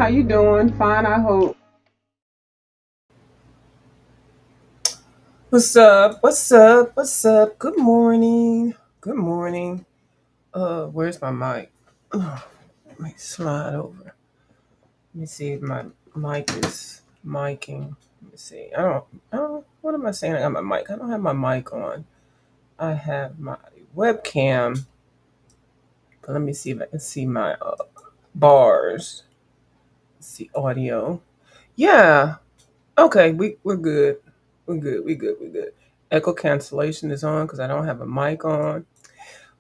How you doing? Fine, I hope. What's up? What's up? What's up? Good morning. Good morning. Where's my mic? Let me slide over. Let me see if my mic is micing. Let me see. I don't, what am I saying? I got my mic. I don't have my mic on. I have my webcam. But let me see if I can see my bars. Let's see audio. Yeah. Okay, we're good. We're good. We good. We good. Echo cancellation is on because I don't have a mic on.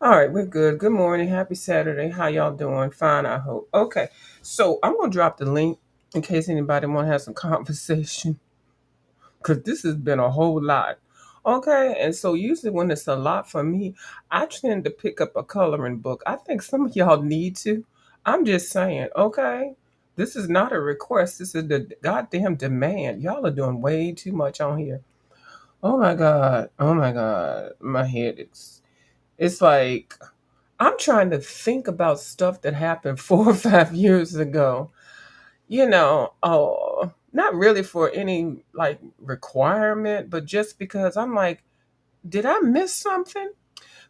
All right, we're good. Good morning. Happy Saturday. How y'all doing? Fine, I hope. Okay, so I'm gonna drop the link in case anybody want to have some conversation because this has been a whole lot. Okay, and so usually when it's a lot for me, I tend to pick up a coloring book. I think some of y'all need to. I'm just saying. Okay, this is not a request. This is the goddamn demand. Y'all are doing way too much on here. Oh my god. Oh my god. My head is. It's like I'm trying to think about stuff that happened 4 or 5 years ago. Not really for any like requirement, but just because I'm like, did I miss something?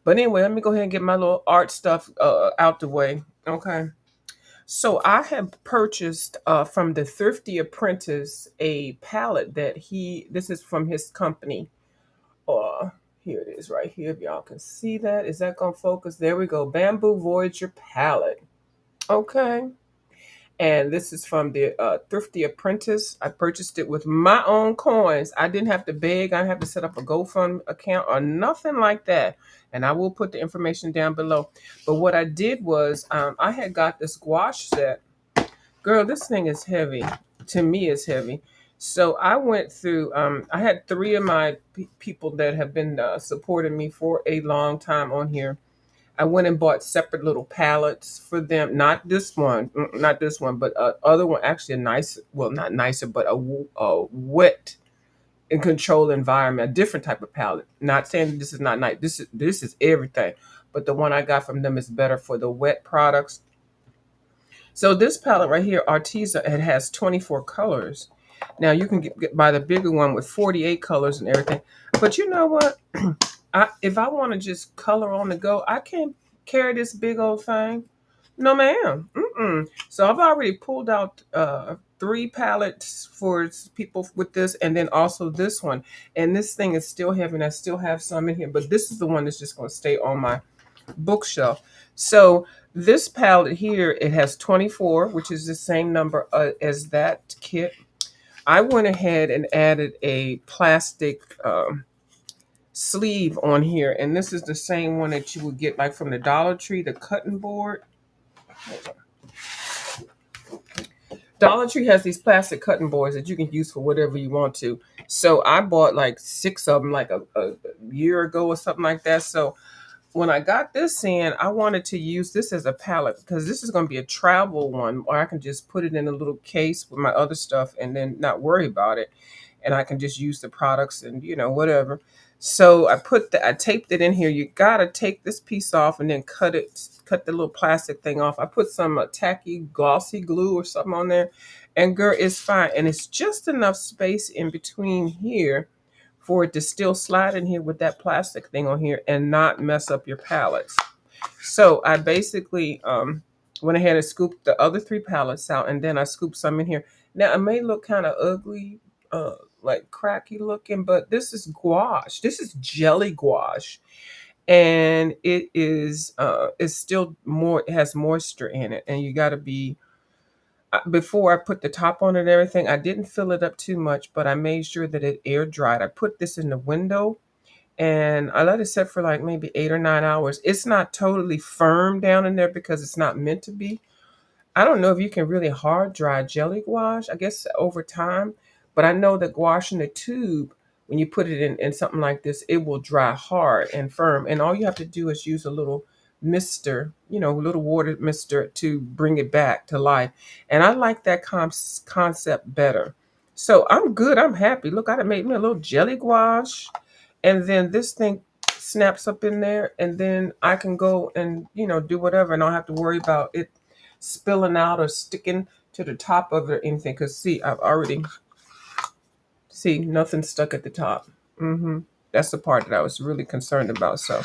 But anyway, let me go ahead and get my little art stuff out the way. Okay. So I have purchased from the Thrifty Apprentice a palette this is from his company. Uh, Here it is right here. If y'all can see that. Is that going to focus? There we go. Bamboo Voyager palette. Okay. And this is from the Thrifty Apprentice. I purchased it with my own coins. I didn't have to beg. I didn't have to set up a GoFund account or nothing like that. And I will put the information down below. But what I did was I had got this gouache set. Girl, this thing is heavy. To me, it's heavy. So I went through. I had three of my people that have been supporting me for a long time on here. I went and bought separate little palettes for them. Not this one, not this one, but other one. Actually, a nice, well, not nicer, but a wet and controlled environment, a different type of palette. Not saying that this is not nice. This is everything, but the one I got from them is better for the wet products. So this palette right here, Arteza, it has 24 colors. Now you can buy the bigger one with 48 colors and everything. But you know what? If I want to just color on the go, I can't carry this big old thing. No, ma'am. Mm-mm. So I've already pulled out three palettes for people with this, and then also this one. And this thing is still heavy, and I still have some in here. But this is the one that's just going to stay on my bookshelf. So this palette here, it has 24, which is the same number as that kit. I went ahead and added a plastic sleeve on here, and this is the same one that you would get like from the Dollar Tree, the cutting board. Dollar Tree has these plastic cutting boards that you can use for whatever you want to. So I bought like six of them like a year ago or something like that. So when I got this in, I wanted to use this as a palette because this is going to be a travel one, or I can just put it in a little case with my other stuff and then not worry about it. And I can just use the products and whatever. So I taped it in here. You gotta take this piece off and then cut the little plastic thing off. I put some tacky glossy glue or something on there, and girl, it's fine. And it's just enough space in between here for it to still slide in here with that plastic thing on here and not mess up your palettes. So I basically went ahead and scooped the other three palettes out, and then I scooped some in here. Now it may look kind of ugly, like cracky looking, but this is gouache. This is jelly gouache, and it is it's still more. It has moisture in it, and you got to be. Before I put the top on it and everything, I didn't fill it up too much, but I made sure that it air dried. I put this in the window and I let it sit for like maybe 8 or 9 hours. It's not totally firm down in there because it's not meant to be. I don't know if you can really hard dry jelly gouache, I guess over time, but I know that gouache in the tube, when you put it in something like this, it will dry hard and firm. And all you have to do is use a little mister, a little water mister to bring it back to life. And I like that concept better. So I'm good. I'm happy. Look, I done made me a little jelly gouache. And then this thing snaps up in there. And then I can go and, do whatever. And I don't have to worry about it spilling out or sticking to the top of it or anything. Because see, I've already see nothing stuck at the top. That's the part that I was really concerned about. So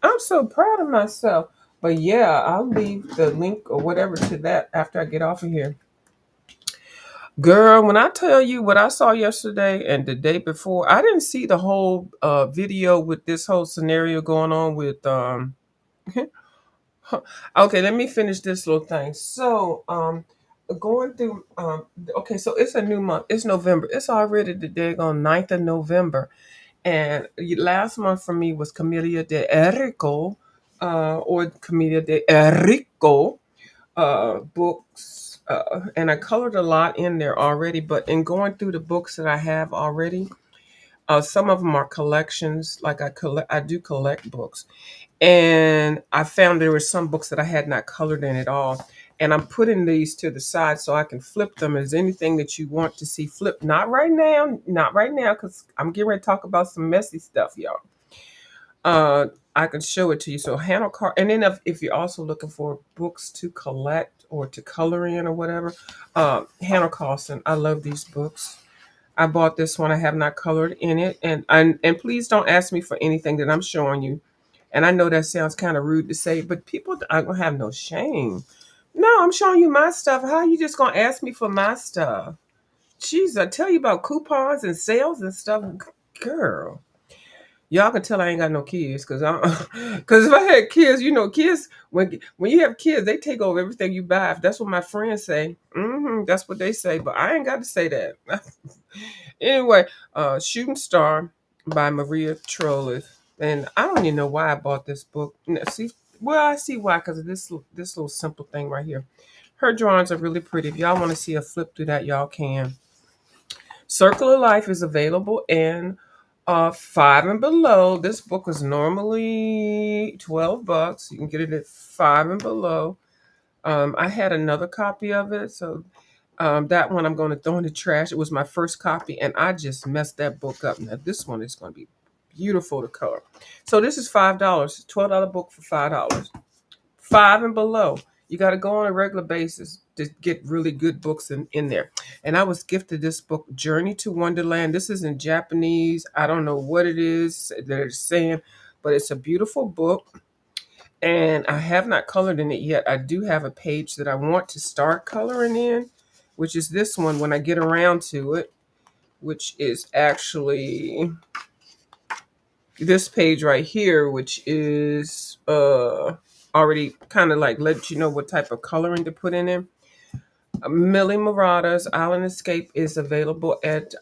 I'm so proud of myself. But yeah, I'll leave the link or whatever to that after I get off of here. Girl, when I tell you what I saw yesterday and the day before, I didn't see the whole video with this whole scenario going on with okay, let me finish this little thing. So, going through okay, so it's a new month. It's November. It's already the day on 9th of November. And last month for me was Camellia de Erico, or Camellia de Erico books. And I colored a lot in there already, but in going through the books that I have already, some of them are collections. Like I do collect books, and I found there were some books that I had not colored in at all. And I'm putting these to the side so I can flip them. Is anything that you want to see flip? Not right now, not right now, because I'm getting ready to talk about some messy stuff, y'all. I can show it to you. So Hannah Car, and then if you're also looking for books to collect or to color in or whatever, Hannah Carlson. I love these books. I bought this one. I have not colored in it, and please don't ask me for anything that I'm showing you. And I know that sounds kind of rude to say, but people I don't have no shame. No, I'm showing you my stuff. How you just gonna ask me for my stuff? Jeez, I tell you about coupons and sales and stuff, girl. Y'all can tell I ain't got no kids, cause cause if I had kids, kids when you have kids, they take over everything you buy. That's what my friends say. That's what they say, but I ain't got to say that. Anyway, Shooting Star by Maria Trolloth, and I don't even know why I bought this book. See, well, I see why, because of this little simple thing right here. Her drawings are really pretty. If y'all want to see a flip through that, y'all can. Circle of Life is available in five and below. This book was normally $12. You can get it at five and below. I had another copy of it, so that one I'm going to throw in the trash. It was my first copy, and I just messed that book up. Now this one is going to be beautiful to color. So this is $5. $12 book for $5. Five and below. You got to go on a regular basis to get really good books in there. And I was gifted this book, Journey to Wonderland. This is in Japanese. I don't know what it is they're saying, but it's a beautiful book. And I have not colored in it yet. I do have a page that I want to start coloring in, which is this one when I get around to it, which is actually this page right here, which is already kind of like let you know what type of coloring to put in it. Millie Murata's Island Escape is available at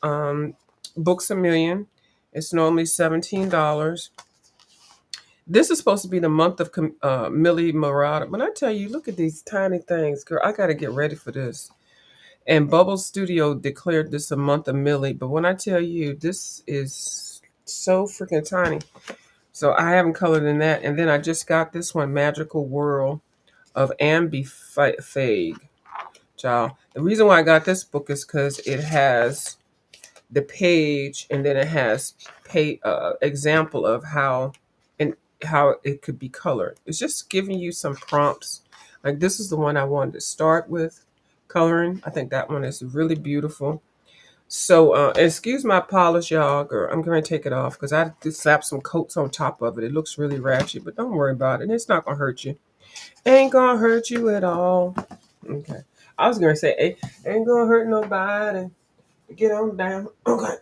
Books a Million. It's normally $17. This is supposed to be the month of Millie Murata. When I tell you, look at these tiny things, girl, I got to get ready for this. And Bubble Studio declared this a month of Millie. But when I tell you, this is so freaking tiny. So I haven't colored in that. And then I just got this one, Magical World of Ambi Fag. Child. The reason why I got this book is because it has the page, and then it has example of how it could be colored. It's just giving you some prompts. Like this is the one I wanted to start with coloring. I think that one is really beautiful. So excuse my polish, y'all. Girl, I'm going to take it off because I just slapped some coats on top of it. It looks really ratchet, but don't worry about it. It's not going to hurt you. Ain't going to hurt you at all. Okay. I was going to say, ain't going to hurt nobody. Get on down. Okay.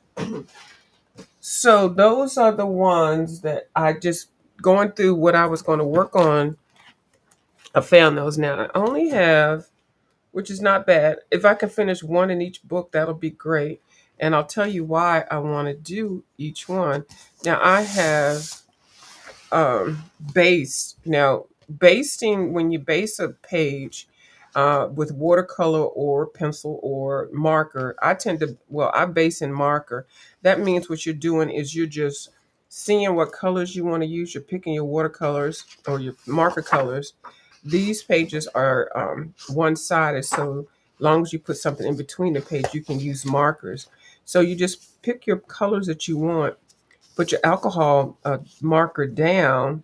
So those are the ones that I just going through what I was going to work on. I found those now. I only have, which is not bad. If I can finish one in each book, that'll be great. And I'll tell you why I want to do each one. Now I have based. Now basting, when you base a page with watercolor or pencil or marker, I base in marker. That means what you're doing is you're just seeing what colors you want to use. You're picking your watercolors or your marker colors. These pages are one-sided, so long as you put something in between the page, you can use markers. So you just pick your colors that you want, put your alcohol marker down.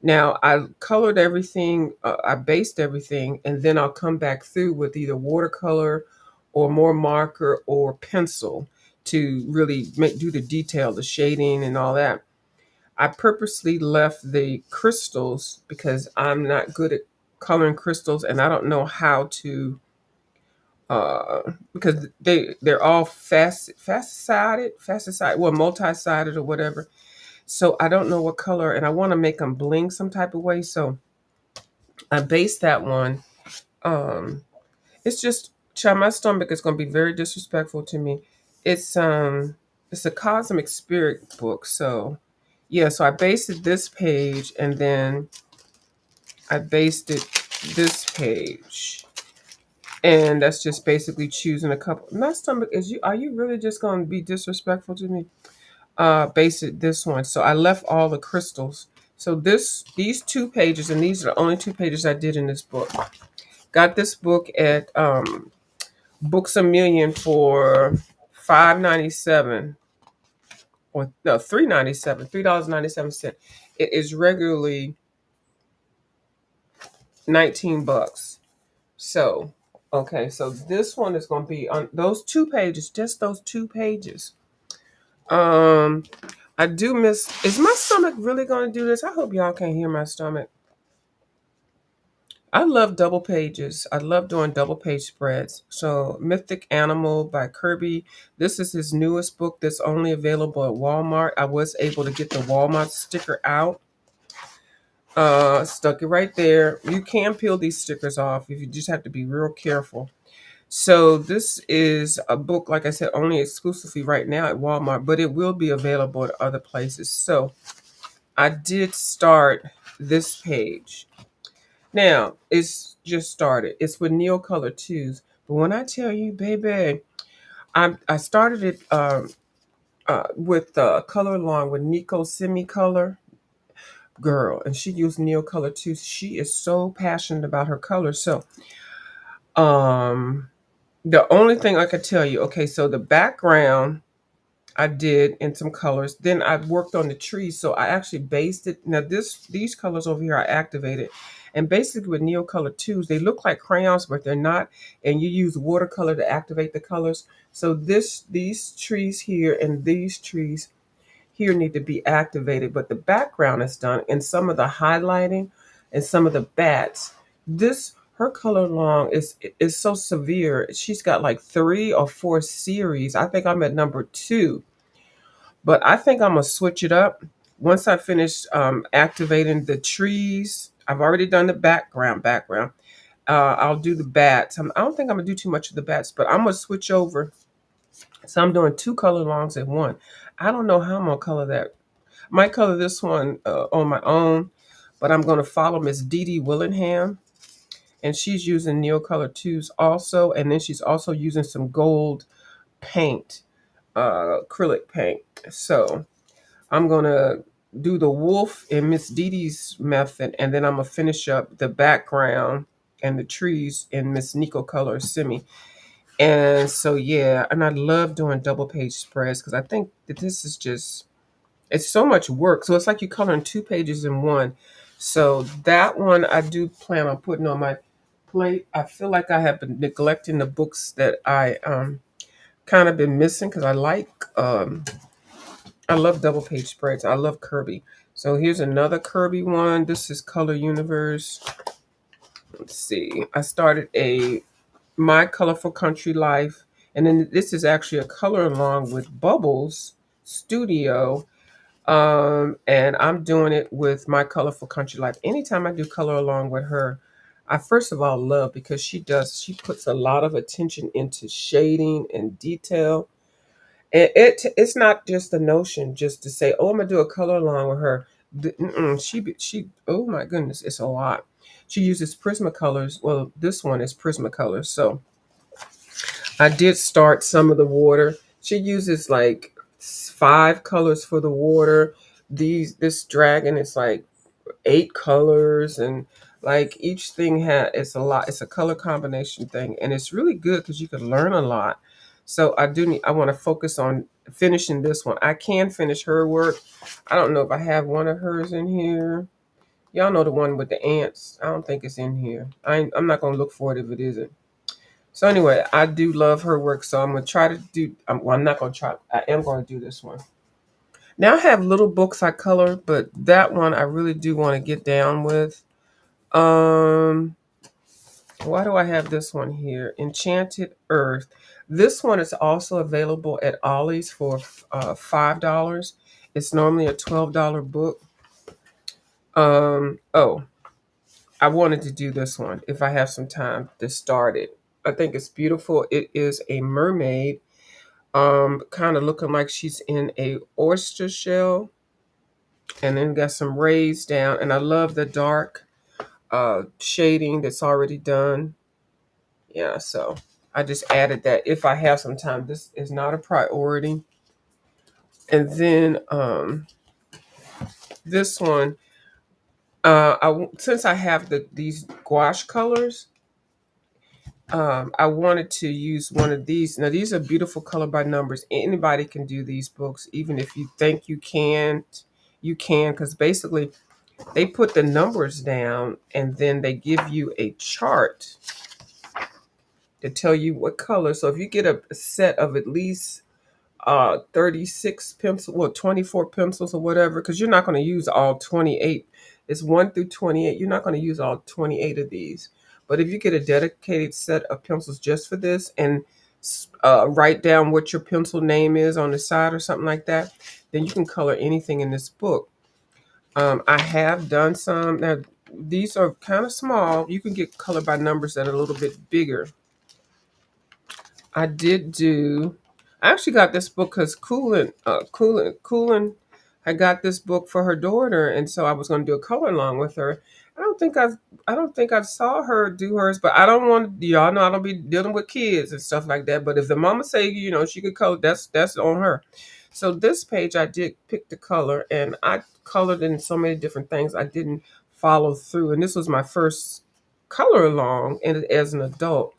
Now I colored everything, I based everything, and then I'll come back through with either watercolor or more marker or pencil to really do the detail, the shading, and all that. I purposely left the crystals because I'm not good at coloring crystals, and I don't know how to, because they're all fast sided, well, multi-sided or whatever. So I don't know what color, and I want to make them bling some type of way. So I based that one. Um, it's just, child, my stomach is going to be very disrespectful to me. It's it's a cosmic spirit book. So yeah, so I based it this page, and then I based it this page. And that's just basically choosing a couple. My stomach is you. Are you really just going to be disrespectful to me? Base it this one. So I left all the crystals. So these 2 pages, and these are the only 2 pages I did in this book. Got this book at Books a Million for $5.97, or no, $3.97, $3.97. It is regularly 19 bucks. So okay, so this one is going to be on those 2 pages, just those 2 pages. Um, I do miss. Is my stomach really going to do this? I hope y'all can't hear my stomach. I love double pages. I love doing double page spreads. So, Mythic Animal by Kirby. This is his newest book that's only available at Walmart. I was able to get the Walmart sticker out. Stuck it right there. You can peel these stickers off if you just have to be real careful. So this is a book, like I said, only exclusively right now at Walmart, but it will be available at other places. So I did start this page. Now, it's just started. It's with Neocolor Twos. But when I tell you, baby, I started it with Color Along with Nico Semicolor girl, and she used Neocolor Twos. She is so passionate about her colors. So, um, the only thing I could tell you, okay, so the background I did in some colors. Then I worked on the trees, so I actually based it. Now these colors over here I activated, and basically with Neocolor twos, they look like crayons, but they're not. And you use watercolor to activate the colors. So these trees here and these trees here need to be activated, but the background is done, and some of the highlighting and some of the bats. This her color long is so severe. She's got like 3 or 4 series. I think I'm at number 2, but I think I'm gonna switch it up once I finish activating the trees. I've already done the background. I'll do the bats. I don't think I'm gonna do too much of the bats, but I'm gonna switch over. So I'm doing 2 color longs at one. I don't know how I'm gonna color that. I might color this one on my own, but I'm gonna follow Miss Dee Dee Willingham, and she's using Neocolor twos also, and then she's also using some gold paint, acrylic paint. So I'm gonna do the wolf in Miss Dee Dee's method, and then I'm gonna finish up the background and the trees in Miss Nico Color Semi. And so yeah, and I love doing double page spreads because I think that this is just, it's so much work. So it's like you coloring 2 pages in one. So that one I do plan on putting on my plate. I feel like I have been neglecting the books that I kind of been missing because I love double page spreads. I love Kirby. So here's another Kirby one. This is Color Universe. Let's see. I started a My Colorful Country Life, and then this is actually a color along with Bubbles Studio. And I'm doing it with My Colorful Country Life. Anytime I do color along with her, I first of all love because she puts a lot of attention into shading and detail. And it's not just a notion just to say, oh, I'm gonna do a color along with her. She oh my goodness, it's a lot. She uses Prismacolors. Well, this one is Prismacolors. So I did start some of the water. She uses like 5 colors for the water. This dragon is like 8 colors, and like each thing has, it's a lot. It's a color combination thing, and it's really good because you can learn a lot. So I want to focus on finishing this one. I can finish her work. I don't know if I have one of hers in here. Y'all know the one with the ants. I don't think it's in here. I'm not gonna look for it if it isn't. So anyway, I do love her work, so I'm gonna try to do. Well, I'm not gonna try. I am gonna do this one. Now I have little books I color, but that one I really do want to get down with. Um, why do I have this one here? Enchanted Earth. This one is also available at Ollie's for $5. It's normally a $12 book. Oh, I wanted to do this one if I have some time to start it. I think it's beautiful. It is a mermaid, kind of looking like she's in a oyster shell, and then got some rays down. And I love the dark shading that's already done. Yeah, so I just added that if I have some time. This is not a priority. And then this one, since I have these gouache colors, I wanted to use one of these. Now, these are beautiful color by numbers. Anybody can do these books, even if you think you can't. You can, because basically they put the numbers down and then they give you a chart to tell you what color. So if you get a set of at least 36 pencils, well, 24 pencils or whatever, because you're not going to use all 28. It's 1 through 28. You're not going to use all 28 of these. But if you get a dedicated set of pencils just for this and write down what your pencil name is on the side or something like that, then you can color anything in this book. I have done some. Now, these are kind of small. You can get color by numbers that are a little bit bigger. I did do. I actually got this book because Coolin, I got this book for her daughter, and so I was going to do a color along with her. I don't think I've, I don't think I saw her do hers, but I don't want y'all know I don't be dealing with kids and stuff like that. But if the mama say she could color, that's on her. So this page I did pick the color, and I colored in so many different things. I didn't follow through, and this was my first color along, and as an adult.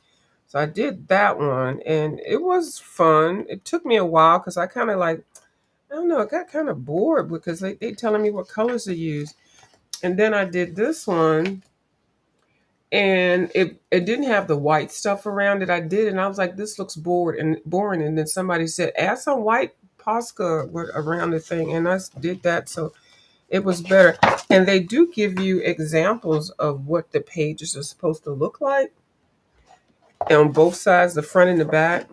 So I did that one and it was fun. It took me a while because I kind of like, I don't know, I got kind of bored because they telling me what colors to use. And then I did this one and it didn't have the white stuff around it. I did and I was like, this looks boring. And then somebody said, add some white Posca around the thing. And I did that. So it was better. And they do give you examples of what the pages are supposed to look like on both sides, the front and the back.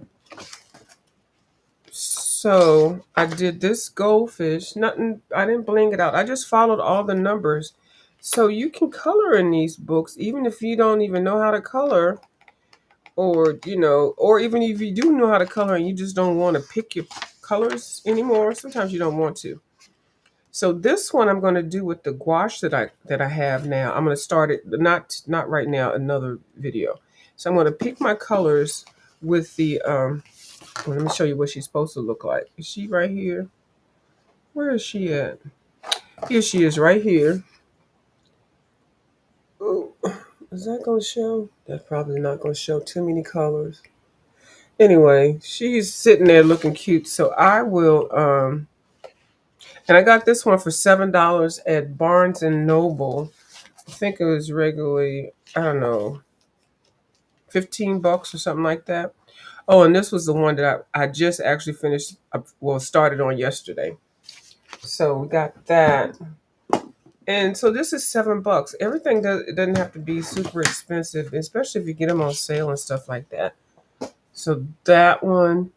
So I did this goldfish. Nothing. I didn't bling it out. I just followed all the numbers. So you can color in these books, even if you don't even know how to color, or even if you do know how to color and you just don't want to pick your colors anymore. Sometimes you don't want to. So this one I'm going to do with the gouache that I have now. I'm going to start it not right now. Another video. So I'm going to pick my colors with the well, let me show you what she's supposed to look like. Is she right here? Where is she at? Here she is right here. Ooh, is that going to show? That's probably not going to show too many colors. Anyway, she's sitting there looking cute. So I will, and I got this one for $7 at Barnes and Noble. I think it was regularly, I don't know, 15 bucks or something like that. Oh, and this was the one that I just actually finished, well, started on yesterday. So we got that. And so this is $7. Everything it doesn't have to be super expensive, especially if you get them on sale and stuff like that. So that one,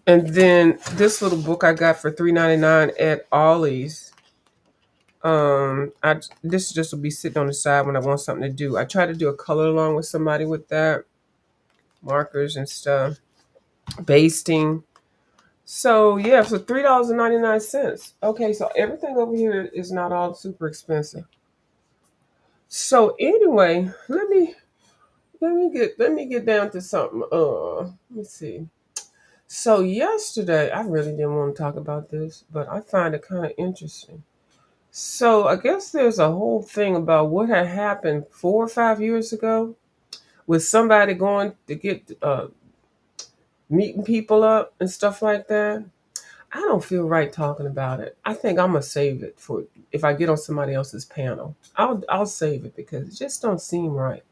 and then this little book I got for $3.99 at Ollie's. This just will be sitting on the side when I want something to do. I try to do a color along with somebody with that, markers and stuff, basting. So yeah, for $3.99. Okay, so everything over here is not all super expensive. So anyway, let me get down to something. Let me see. So yesterday, I really didn't want to talk about this, but I find it kind of interesting. So I guess there's a whole thing about what had happened 4 or 5 years ago with somebody going to get meeting people up and stuff like that. I don't feel right talking about it. I think I'm gonna save it for if I get on somebody else's panel. I'll save it because it just don't seem right.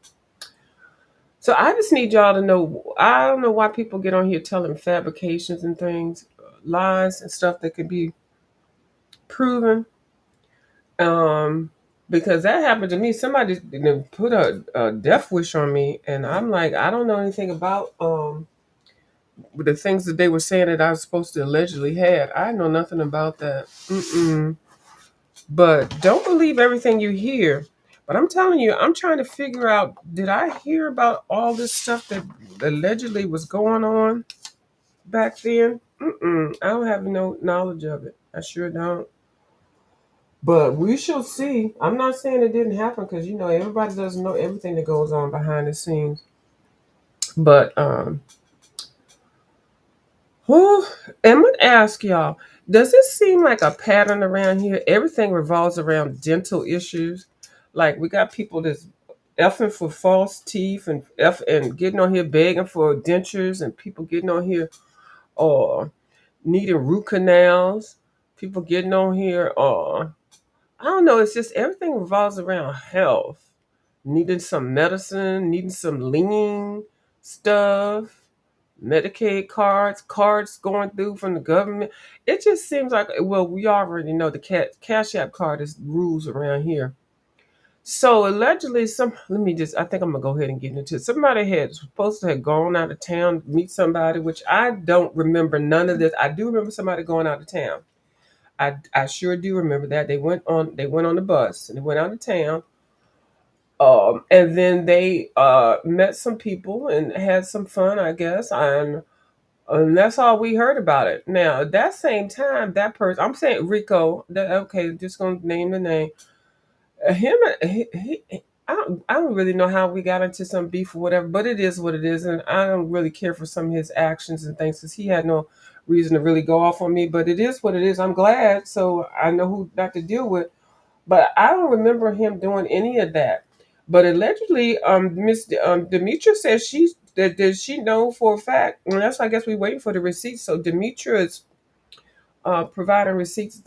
So I just need y'all to know. I don't know why people get on here telling fabrications and things, lies and stuff that could be proven. Um, because that happened to me. Somebody put a death wish on me, and I'm like, I don't know anything about the things that they were saying that I was supposed to allegedly had. I know nothing about that. Mm-mm. But don't believe everything you hear. But I'm telling you, I'm trying to figure out, did I hear about all this stuff that allegedly was going on back then? Mm-mm. I don't have no knowledge of it. I sure don't. But we shall see. I'm not saying it didn't happen because everybody doesn't know everything that goes on behind the scenes. But who I'm gonna ask y'all, does it seem like a pattern around here? Everything revolves around dental issues. Like we got people that's effing for false teeth and getting on here begging for dentures and people getting on here needing root canals. People getting on here I don't know, it's just everything revolves around health. Needing some medicine, needing some lean stuff, Medicaid cards going through from the government. It just seems like, well, we already know the Cash App card is rules around here. So allegedly, I think I'm gonna go ahead and get into it. Somebody had supposed to have gone out of town, meet somebody, which I don't remember none of this. I do remember somebody going out of town. I sure do remember that. They went on the bus and they went out of town. And then they met some people and had some fun, I guess. And that's all we heard about it. Now, at that same time, that person, I'm saying Rico, okay, just gonna name the name. Him, I don't really know how we got into some beef or whatever, but it is what it is. And I don't really care for some of his actions and things because he had no reason to really go off on me, but it is what it is. I'm glad. So I know who not to deal with. But I don't remember him doing any of that. But allegedly, Miss Demetra says that she know for a fact, and that's I guess we waiting for the receipts. So Demetra is providing receipts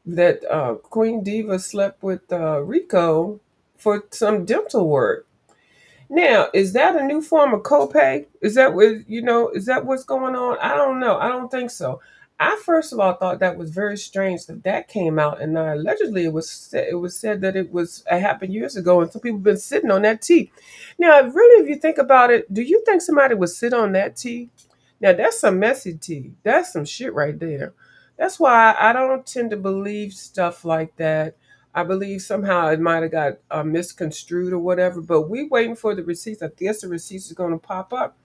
that Queen Diva slept with Rico for some dental work. Now, is that a new form of copay? Is that what Is that what's going on? I don't know. I don't think so. I first of all thought that was very strange that came out, and allegedly it was said that it happened years ago, and some people been sitting on that tea. Now, really, if you think about it, do you think somebody would sit on that tea? Now, that's some messy tea. That's some shit right there. That's why I don't tend to believe stuff like that. I believe somehow it might have got misconstrued or whatever, but we waiting for the receipts. I guess the receipts is going to pop up.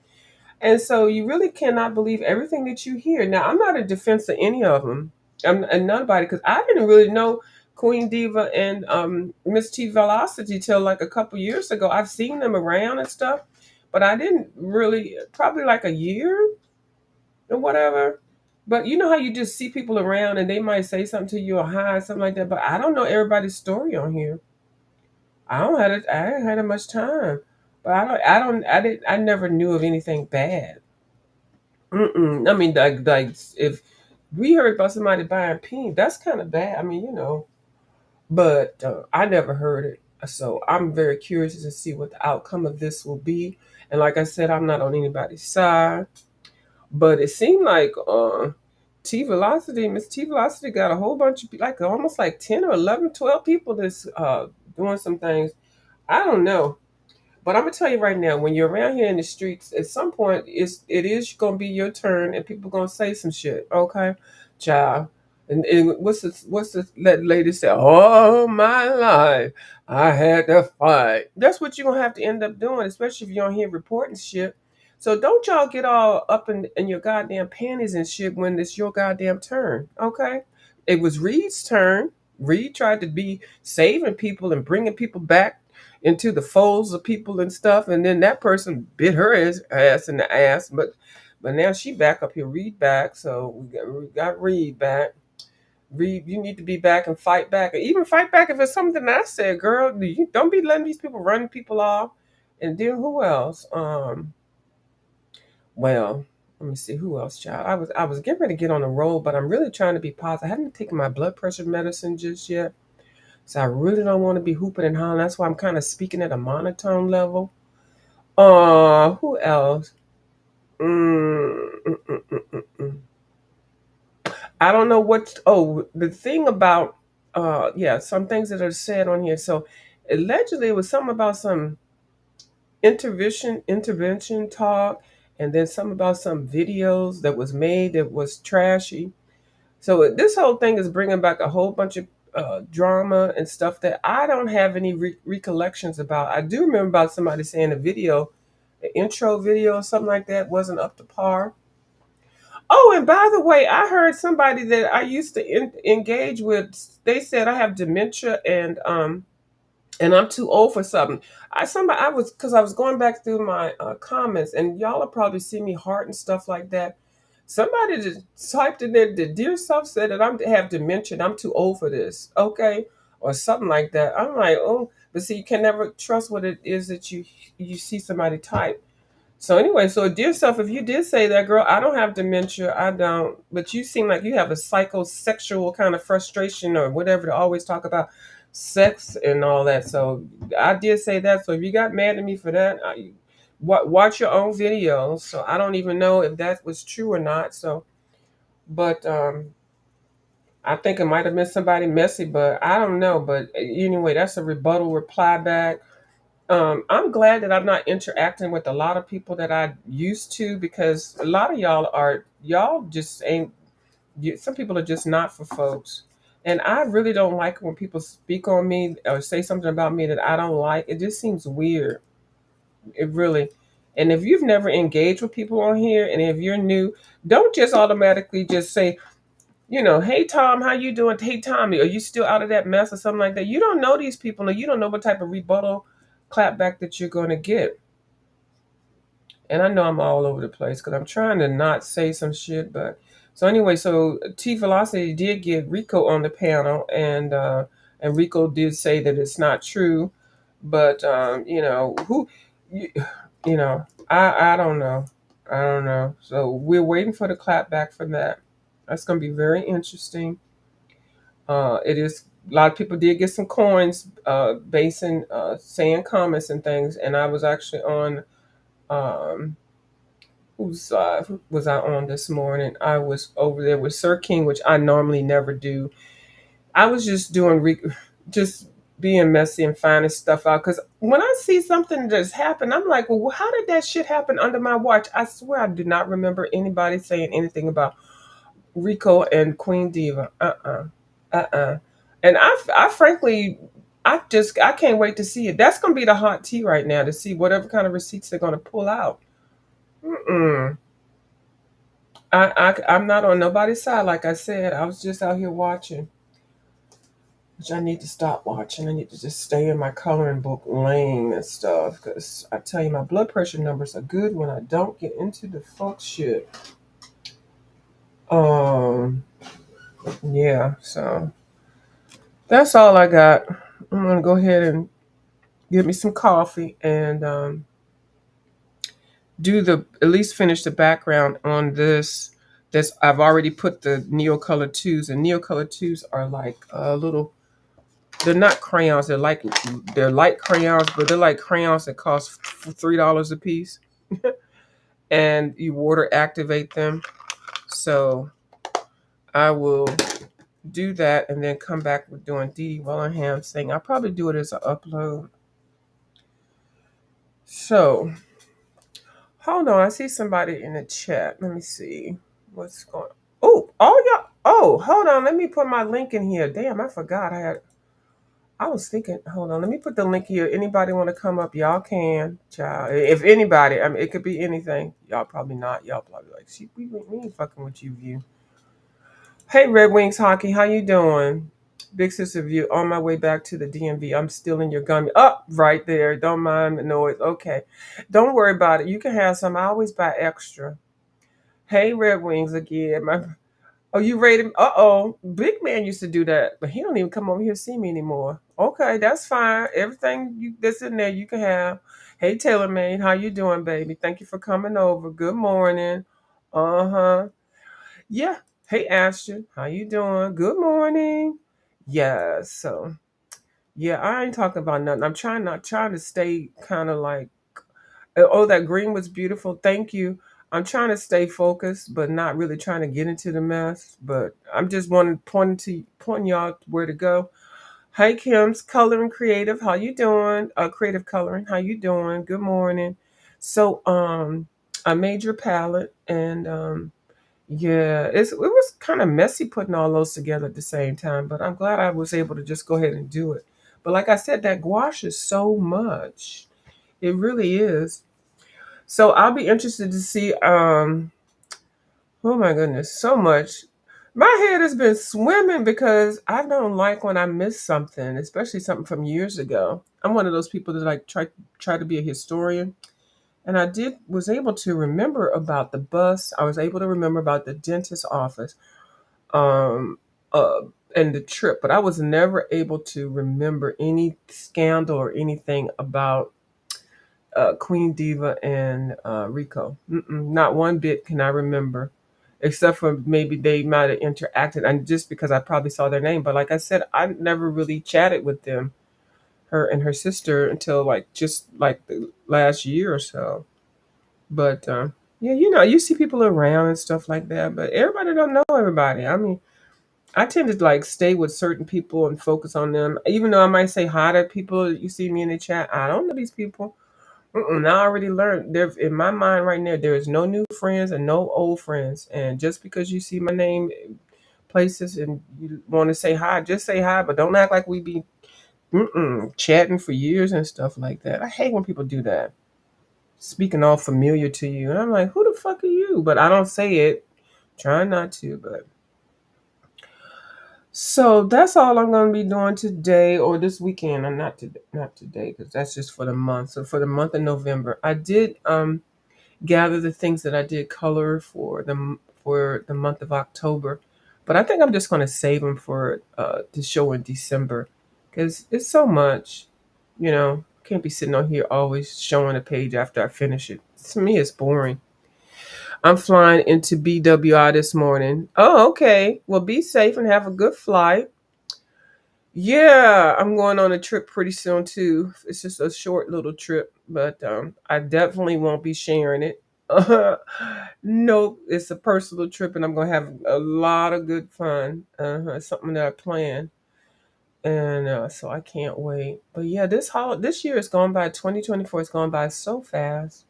And so you really cannot believe everything that you hear. Now, I'm not in defense of any of them, and nobody, because I didn't really know Queen Diva and Miss T Velocity till like a couple years ago. I've seen them around and stuff, but I didn't really, probably like a year or whatever. But you know how you just see people around and they might say something to you or hi, something like that. But I don't know everybody's story on here. I ain't had that much time. But I never knew of anything bad. Mm-mm. I mean, like if we heard about somebody buying peen, that's kind of bad. I mean, but I never heard it. So I'm very curious to see what the outcome of this will be. And like I said, I'm not on anybody's side. But it seemed like Miss T Velocity got a whole bunch of like almost like 10 or 11, 12 people that's doing some things. I don't know. But I'm gonna tell you right now, when you're around here in the streets, at some point it is gonna be your turn, and people gonna say some shit. Okay, child. And what's the that lady said? All my life I had to fight. That's what you're gonna have to end up doing, especially if you're on here reporting shit. So don't y'all get all up in your goddamn panties and shit when it's your goddamn turn. Okay, it was Reed's turn. Reed tried to be saving people and bringing people back into the folds of people and stuff, and then that person bit her ass in the ass. But now she back up here, Reed back. So we got Reed back. Reed, you need to be back and fight back, or even fight back if it's something I said, girl. You don't be letting these people run people off. And then who else? Well, Let me see who else, child. I was getting ready to get on a roll, but I'm really trying to be positive. I haven't taken my blood pressure medicine just yet, so I really don't want to be hooping and hollering. That's why I'm kind of speaking at a monotone level. Who else? Mm. I don't know what. Oh, the thing about yeah, some things that are said on here. So allegedly, it was something about some intervention talk, and then something about some videos that was made that was trashy. So this whole thing is bringing back a whole bunch of drama and stuff that I don't have any recollections about. I do remember about somebody saying a video, an intro video or something like that wasn't up to par. Oh, and by the way, I heard somebody that I used to engage with. They said I have dementia and I'm too old for something. I was because I was going back through my comments, and y'all will probably see me heart and stuff like that. Somebody just typed in there, the dear self said that I'm have dementia. And I'm too old for this, okay, or something like that. I'm like, oh, but see, you can never trust what it is that you see somebody type. So anyway, so dear self, if you did say that, girl, I don't have dementia, I don't. But you seem like you have a psychosexual kind of frustration or whatever to always talk about sex and all that. So I did say that. So if you got mad at me for that, watch your own videos. So I don't even know if that was true or not. So, but I think it might have been somebody messy, but I don't know. But anyway, that's a rebuttal reply back. I'm glad that I'm not interacting with a lot of people that I used to because a lot of y'all just ain't. Some people are just not for folks, and I really don't like when people speak on me or say something about me that I don't like. It just seems weird. It really. And if you've never engaged with people on here, and if you're new, don't just automatically just say, hey Tom, how you doing? Hey Tommy, are you still out of that mess or something like that? You don't know these people, and you don't know what type of rebuttal clapback that you're going to get. And I know I'm all over the place because I'm trying to not say some shit. But so anyway, so T Velocity did get Rico on the panel, and Rico did say that it's not true. But you, I don't know, I don't know. So we're waiting for the clapback for that. That's going to be very interesting. It is a lot of people did get some coins, basing saying comments and things, and I was actually on. Who was I on this morning? I was over there with Sir King, which I normally never do. I was just doing, just being messy and finding stuff out. Because when I see something that's happened, I'm like, well, how did that shit happen under my watch? I swear I do not remember anybody saying anything about Rico and Queen Diva. And I frankly, I can't wait to see it. That's gonna be the hot tea right now to see whatever kind of receipts they're gonna pull out. Mm-mm. I'm not on nobody's side. Like I said, I was just out here watching, which I need to stop watching. I need to just stay in my coloring book lane and stuff. Cause I tell you, my blood pressure numbers are good when I don't get into the fuck shit. Um, yeah. So that's all I got. I'm gonna go ahead and get me some coffee and do the at least finish the background on this. This I've already put the Neo Color twos, and Neo Color twos are like a little. They're not crayons. They're light crayons, but they're like crayons that cost $3 a piece, and you water activate them. So I will do that, and then come back with doing Dee Dee Willingham's thing. I'll probably do it as an upload. So hold on, I see somebody in the chat. Let me see what's going. Oh, y'all. Oh, hold on. Let me put my link in here. Damn, I forgot. I was thinking, hold on, let me put the link here. Anybody want to come up? Y'all can, child. If anybody, I mean, it could be anything. Y'all probably not. Y'all probably like, see, we ain't fucking with you, View. Hey, Red Wings Hockey, how you doing? Big Sister View, on my way back to the DMV. I'm still in your gummy. Up right there. Don't mind the noise. Okay. Don't worry about it. You can have some. I always buy extra. Hey, Red Wings again. Oh, you rated? Uh oh, Big Man used to do that, but he don't even come over here to see me anymore. Okay, that's fine. Everything that's in there you can have. Hey, Taylor Made, how you doing, baby? Thank you for coming over. Good morning. Uh-huh. Yeah. Hey Ashton, how you doing? Good morning. Yeah, so yeah, I ain't talking about nothing. I'm trying to stay kind of like, oh, that green was beautiful. Thank you. I'm trying to stay focused, but not really trying to get into the mess. But I'm just wanting pointing y'all where to go. Hi Kim's Coloring Creative. How you doing? Creative Coloring. How you doing? Good morning. So I made your palette and yeah, it was kind of messy putting all those together at the same time, but I'm glad I was able to just go ahead and do it. But like I said, that gouache is so much. It really is. So I'll be interested to see oh my goodness, so much. My head has been swimming because I don't like when I miss something, especially something from years ago. I'm one of those people that like try to be a historian. And I did was able to remember about the bus. I was able to remember about the dentist's office, um, uh, and the trip, but I was never able to remember any scandal or anything about Queen Diva and Rico. Not one bit can I remember, except for maybe they might have interacted, and just because I probably saw their name. But like I said, I never really chatted with them, her and her sister, until like just like the last year or so. But yeah, you see people around and stuff like that, but everybody don't know everybody. I mean, I tend to like stay with certain people and focus on them, even though I might say hi to people. You see me in the chat, I don't know these people. I already learned there in my mind right now. There is no new friends and no old friends, and just because you see my name places and you want to say hi, just say hi, but don't act like we be chatting for years and stuff like that. I hate when people do that, speaking all familiar to you, and I'm like, who the fuck are you? But I don't say it, trying not to, but. So that's all I'm going to be doing today or this weekend. And not today, because that's just for the month. So for the month of November, I did gather the things that I did color for the month of October, but I think I'm just going to save them for to show in December, because it's so much, Can't be sitting on here always showing a page after I finish it. To me, it's boring. I'm flying into BWI this morning. Oh, okay. Well, be safe and have a good flight. Yeah, I'm going on a trip pretty soon too. It's just a short little trip, but I definitely won't be sharing it. Nope, it's a personal trip, and I'm gonna have a lot of good fun. It's something that I plan, and so I can't wait. But yeah, this year is gone by. 2024 has gone by so fast.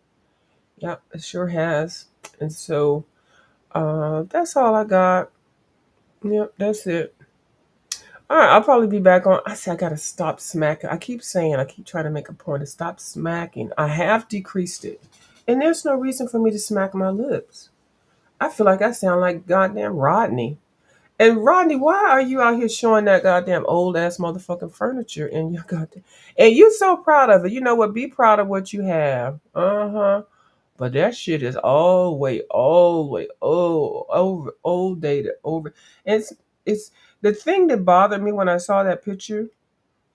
Yep, it sure has. And so that's all I got. Yep, that's it. All right, I'll probably be back on. I say I gotta stop smacking. I keep trying to make a point to stop smacking. I have decreased it, and there's no reason for me to smack my lips. I feel like I sound like goddamn Rodney. And Rodney, why are you out here showing that goddamn old ass motherfucking furniture in your goddamn? And you so proud of it. You know what? Be proud of what you have. But that shit is all the way, old dated, over. It's the thing that bothered me when I saw that picture.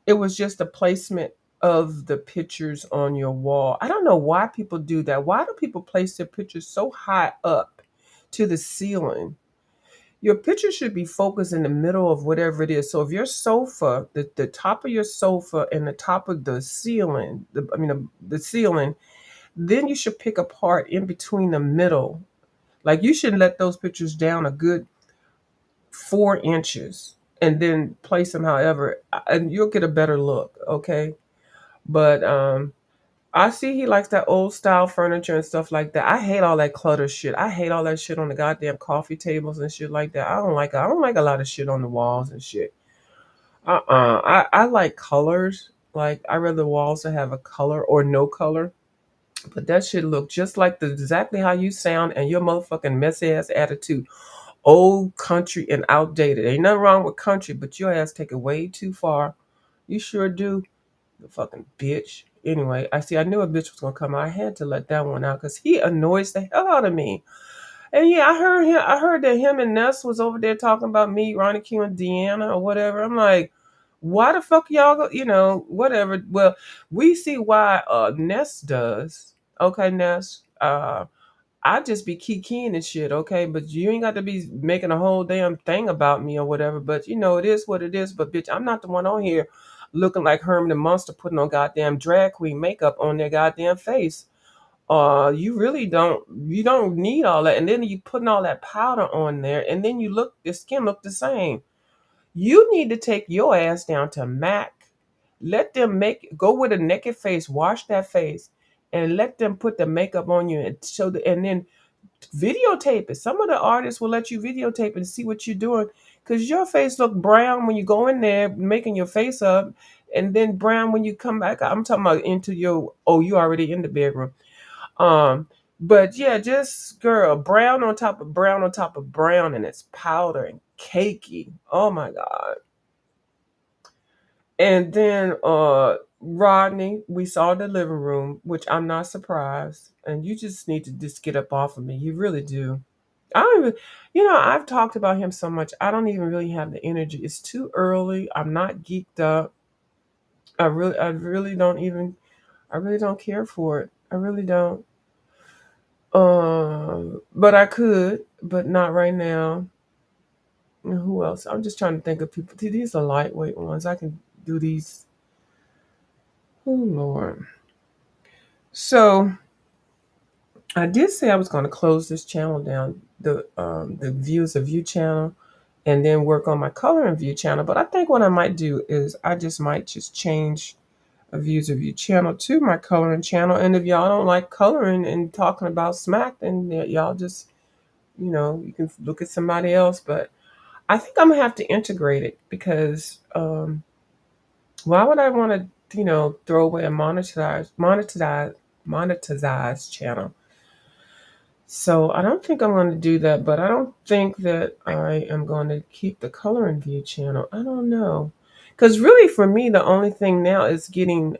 It was just the placement of the pictures on your wall. I don't know why people do that. Why do people place their pictures so high up to the ceiling? Your picture should be focused in the middle of whatever it is. So if your sofa, the top of your sofa and the top of the ceiling, the ceiling, then you should pick a part in between the middle. Like you should let those pictures down a good 4 inches and then place them however, and you'll get a better look. Okay. But I see he likes that old style furniture and stuff like that. I hate all that clutter shit. I hate all that shit on the goddamn coffee tables and shit like that. I don't like a lot of shit on the walls and shit. I like colors. Like I rather the walls to have a color or no color. But that shit look just like exactly how you sound and your motherfucking messy ass attitude. Old country and outdated. Ain't nothing wrong with country, but your ass take it way too far. You sure do. The fucking bitch. Anyway, I knew a bitch was gonna come out. I had to let that one out because he annoys the hell out of me. And yeah, I heard that him and Ness was over there talking about me, Ronnie Q and Deanna or whatever. I'm like, why the fuck y'all go, whatever. Well, we see why Ness does. Okay, Ness. I just be keying and shit, okay? But you ain't got to be making a whole damn thing about me or whatever. But you know, it is what it is. But bitch, I'm not the one on here looking like Herman the Monster putting on goddamn drag queen makeup on their goddamn face. You really don't need all that. And then you putting all that powder on there, and then the skin look the same. You need to take your ass down to MAC. Let them go with a naked face, wash that face, and let them put the makeup on you and then videotape it. Some of the artists will let you videotape it and see what you're doing. Cause your face look brown when you go in there making your face up, and then brown when you come back. I'm talking about into your you already in the bedroom. Um, but yeah, just girl, brown on top of brown on top of brown, and it's powder and cakey. Oh my god. And then Rodney, we saw the living room, which I'm not surprised. And you just need to just get up off of me. You really do. I don't even, I've talked about him so much. I don't even really have the energy. It's too early. I'm not geeked up. I really don't care for it. I really don't. But I could, but not right now. And who else? I'm just trying to think of people. These are lightweight ones. I can do these. Oh Lord. So I did say I was going to close this channel down, the views of view channel, and then work on my color and view channel. But I think what I might do is I just might just change a views of view channel to my coloring channel. And if y'all don't like coloring and talking about smack, then y'all just you can look at somebody else. But I think I'm gonna have to integrate it because why would I want to throw away a monetized channel? So I don't think I'm going to do that, but I don't think that I am going to keep the color and view channel. I don't know. Because really for me, the only thing now is getting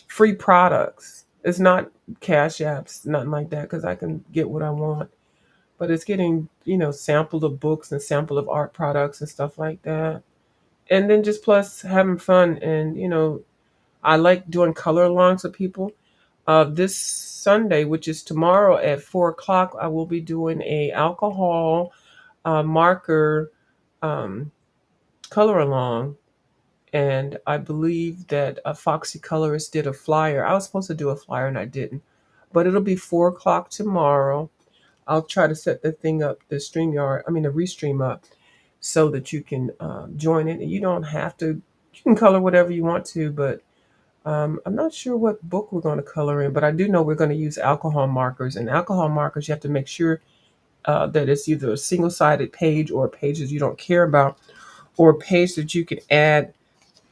free products. It's not cash apps, nothing like that, because I can get what I want. But it's getting, sample of books and sample of art products and stuff like that. And then just plus having fun. And, I like doing color alongs with people. This Sunday, which is tomorrow at 4 o'clock, I will be doing a alcohol marker um, color along, and I believe that a Foxy Colorist did a flyer. I was supposed to do a flyer and I didn't, but it'll be 4 o'clock tomorrow. I'll try to set the thing up, the restream up, so that you can join it. And you don't have to. You can color whatever you want to, but I'm not sure what book we're going to color in, but I do know we're going to use alcohol markers. And alcohol markers, you have to make sure that it's either a single-sided page or a page that you don't care about, or a page that you can add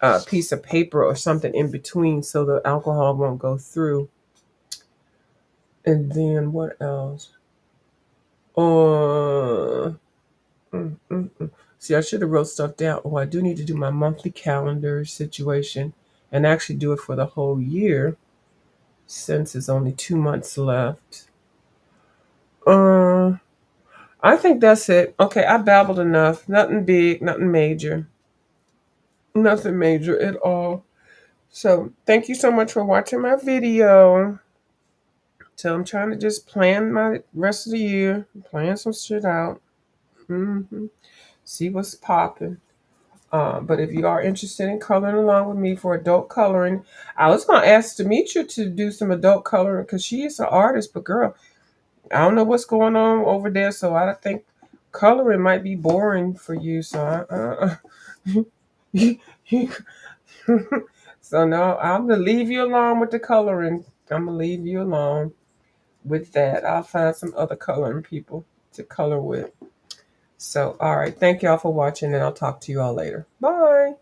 a piece of paper or something in between so the alcohol won't go through. And then what else? Uh, See, I should have wrote stuff down. Oh, I do need to do my monthly calendar situation and actually do it for the whole year since it's only 2 months left. Uh, I think that's it. Okay, I babbled enough. Nothing big, nothing major. Nothing major at all. So, thank you so much for watching my video. So, I'm trying to just plan my rest of the year, plan some shit out. See what's popping. But if you are interested in coloring along with me for adult coloring, I was going to ask Demetria to do some adult coloring because she is an artist. But girl, I don't know what's going on over there, so I think coloring might be boring for you. So so no, I'm gonna leave you alone with the coloring. I'm gonna leave you alone with that. I'll find some other coloring people to color with. So all right, thank y'all for watching, and I'll talk to you all later. Bye.